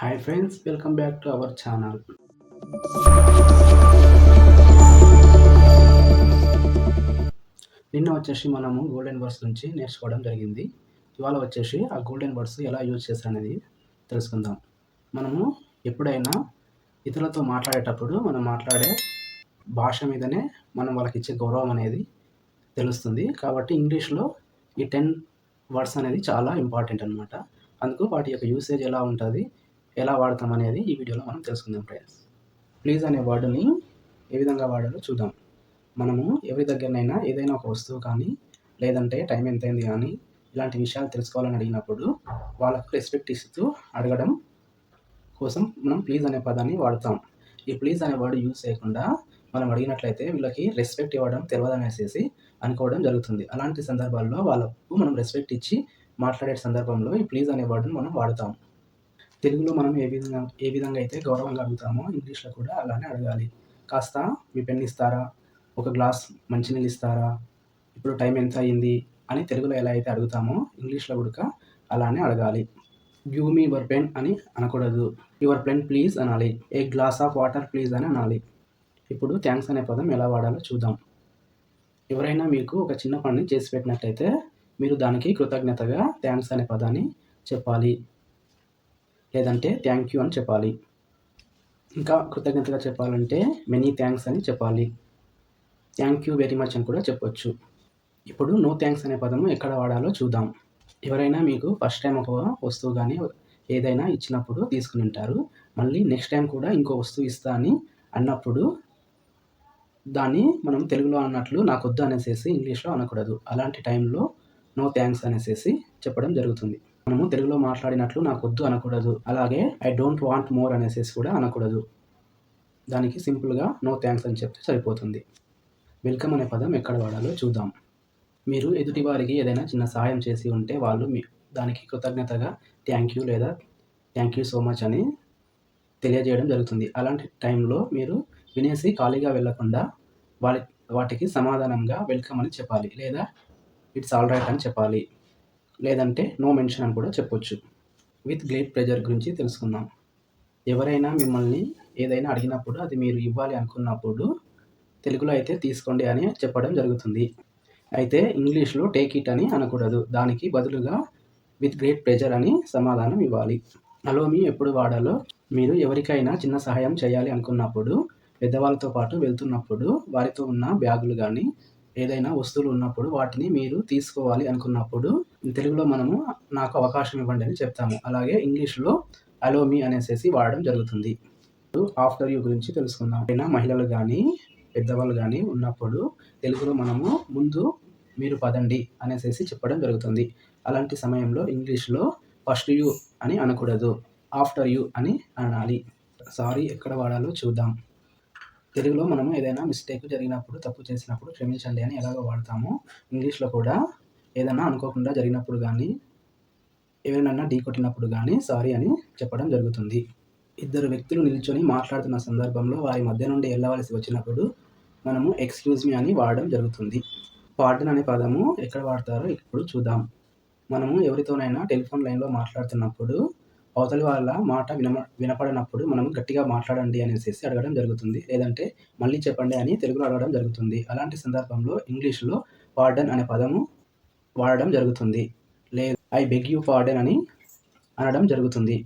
Hi friends, welcome back to our channel. నిన్న వచ్చేసి మనము గోల్డెన్ వర్డ్స్ నుంచి నేర్చుకోవడం జరిగింది. ఇవాళ వచ్చేసి ఆ గోల్డెన్ వర్డ్స్ ఎలా యూజ్ చేస్తారనేది తెలుసుకుందాం. మనము ఎప్పుడైనా ఇతరులతో మాట్లాడేటప్పుడు మనం మాట్లాడే భాష మీదనే మనం వాళ్ళకి ఇచ్చే గౌరవం అనేది తెలుస్తుంది. కాబట్టి ఇంగ్లీష్లో ఈ 10 వర్డ్స్ అనేది చాలా ఇంపార్టెంట్ అనమాట. అందుకు వాటి యొక్క యూసేజ్ ఎలా ఉంటుంది, ఎలా వాడతాం అనేది ఈ వీడియోలో మనం తెలుసుకుందాం ఫ్రెండ్స్. ప్లీజ్ అనే వర్డ్ని ఏ విధంగా వాడాలో చూద్దాం. మనము ఎవరి దగ్గరనైనా ఏదైనా ఒక వస్తువు కానీ, లేదంటే టైం ఎంతైంది కానీ, ఇలాంటి విషయాలు తెలుసుకోవాలని అడిగినప్పుడు వాళ్ళకు రెస్పెక్ట్ ఇస్తూ అడగడం కోసం మనం ప్లీజ్ అనే పదాన్ని వాడతాం. ఈ ప్లీజ్ అనే వర్డ్ యూజ్ చేయకుండా మనం అడిగినట్లయితే వీళ్ళకి రెస్పెక్ట్ ఇవ్వడం తెలియదనేసి అనుకోవడం జరుగుతుంది. అలాంటి సందర్భాల్లో వాళ్ళకు మనం రెస్పెక్ట్ ఇచ్చి మాట్లాడే సందర్భంలో ఈ ప్లీజ్ అనే వర్డ్ని మనం వాడతాం. తెలుగులో మనం ఏ విధంగా అయితే గౌరవంగా అడుగుతామో ఇంగ్లీష్లో కూడా అలానే అడగాలి. కాస్త మీ పెన్ ఇస్తారా, ఒక గ్లాస్ మంచినీళ్ళు ఇస్తారా, ఇప్పుడు టైం ఎంత అయింది అని తెలుగులో ఎలా అయితే అడుగుతామో ఇంగ్లీష్లో కూడా అలానే అడగాలి. గివ్ మీ యువర్ పెన్ అని అనకూడదు, యువర్ పెన్ ప్లీజ్ అనాలి. ఏ గ్లాస్ ఆఫ్ వాటర్ ప్లీజ్ అని అనాలి. ఇప్పుడు థ్యాంక్స్ అనే పదం ఎలా వాడాలో చూద్దాం. ఎవరైనా మీకు ఒక చిన్న పని చేసి పెట్టినట్లయితే మీరు దానికి కృతజ్ఞతగా థ్యాంక్స్ అనే పదాన్ని చెప్పాలి, లేదంటే థ్యాంక్ యూ అని చెప్పాలి. ఇంకా కృతజ్ఞతగా చెప్పాలంటే మెనీ థ్యాంక్స్ అని చెప్పాలి. థ్యాంక్ యూ వెరీ మచ్ అని కూడా చెప్పొచ్చు. ఇప్పుడు నో థ్యాంక్స్ అనే పదము ఎక్కడ వాడాలో చూద్దాం. ఎవరైనా మీకు ఫస్ట్ టైం ఒక వస్తువు కానీ ఏదైనా ఇచ్చినప్పుడు తీసుకుని ఉంటారు. మళ్ళీ నెక్స్ట్ టైం కూడా ఇంకో వస్తువు ఇస్తా అని అన్నప్పుడు దాన్ని మనం తెలుగులో అన్నట్లు నాకొద్దు అనేసి ఇంగ్లీష్లో అనకూడదు. అలాంటి టైంలో నో థ్యాంక్స్ అనేసి చెప్పడం జరుగుతుంది. మనము తెలుగులో మాట్లాడినట్లు నాకొద్దు అనకూడదు. అలాగే ఐ డోంట్ వాంట్ మోర్ అనేసి కూడా అనకూడదు. దానికి సింపుల్గా నో థ్యాంక్స్ అని చెప్తే సరిపోతుంది. వెల్కమ్ అనే పదం ఎక్కడ వాడాలో చూద్దాం. మీరు ఎదుటి వారికి ఏదైనా చిన్న సహాయం చేసి ఉంటే వాళ్ళు దానికి కృతజ్ఞతగా థ్యాంక్ యూ లేదా థ్యాంక్ యూ సో మచ్ అని తెలియజేయడం జరుగుతుంది. అలాంటి టైంలో మీరు వినేసి ఖాళీగా వెళ్ళకుండా వాటికి సమాధానంగా వెల్కమ్ అని చెప్పాలి, లేదా ఇట్స్ ఆల్ రైట్ అని చెప్పాలి, లేదంటే నో మెన్షన్ అని కూడా చెప్పొచ్చు. విత్ గ్రేట్ ప్లెజర్ గురించి తెలుసుకుందాం. ఎవరైనా మిమ్మల్ని ఏదైనా అడిగినప్పుడు అది మీరు ఇవ్వాలి అనుకున్నప్పుడు తెలుగులో అయితే తీసుకోండి అని చెప్పడం జరుగుతుంది. అయితే ఇంగ్లీష్లో టేక్ ఇట్ అని అనకూడదు. దానికి బదులుగా విత్ గ్రేట్ ప్లెజర్ అని సమాధానం ఇవ్వాలి. అలో మీ ఎప్పుడు వాడాలో, మీరు ఎవరికైనా చిన్న సహాయం చేయాలి అనుకున్నప్పుడు, పెద్దవాళ్ళతో పాటు వెళ్తున్నప్పుడు వారితో ఉన్న బ్యాగులు కానీ ఏదైనా వస్తువులు ఉన్నప్పుడు వాటిని మీరు తీసుకోవాలి అనుకున్నప్పుడు తెలుగులో మనము నాకు అవకాశం ఇవ్వండి అని చెప్తాము. అలాగే ఇంగ్లీష్లో అలో మీ అనేసి వాడడం జరుగుతుంది. ఆఫ్టర్ యూ గురించి తెలుసుకుందాం. అయినా మహిళలు కానీ పెద్దవాళ్ళు కానీ ఉన్నప్పుడు తెలుగులో మనము ముందు మీరు పదండి అనేసి చెప్పడం జరుగుతుంది. అలాంటి సమయంలో ఇంగ్లీష్లో ఫస్ట్ యూ అని అనకూడదు, ఆఫ్టర్ యూ అని అనాలి. సారీ ఎక్కడ వాడాలో చూద్దాం. తెలుగులో మనము ఏదైనా మిస్టేక్ జరిగినప్పుడు, తప్పు చేసినప్పుడు క్షమించండి అని ఎలాగో వాడతామో ఇంగ్లీష్లో కూడా ఏదైనా అనుకోకుండా జరిగినప్పుడు కానీ ఎవరినైనా ఢీ కొట్టినప్పుడు కానీ సారీ అని చెప్పడం జరుగుతుంది. ఇద్దరు వ్యక్తులు నిల్చొని మాట్లాడుతున్న సందర్భంలో వారి మధ్య నుండి వెళ్ళవలసి వచ్చినప్పుడు మనము ఎక్స్క్యూజ్ మీ అని వాడడం జరుగుతుంది. పార్డన్ అనే పదము ఎక్కడ వాడతారో ఇప్పుడు చూద్దాం. మనము ఎవరితోనైనా టెలిఫోన్ లైన్లో మాట్లాడుతున్నప్పుడు అవతలి వాళ్ళ మాట వినపడనప్పుడు మనము గట్టిగా మాట్లాడండి అనేసి అడగడం జరుగుతుంది, లేదంటే మళ్ళీ చెప్పండి అని తెలుగులో అడగడం జరుగుతుంది. అలాంటి సందర్భంలో ఇంగ్లీష్లో పార్డన్ అనే పదము వాడడం జరుగుతుంది, లేదా ఐ బెగ్ యూ పార్డన్ అని అనడం జరుగుతుంది.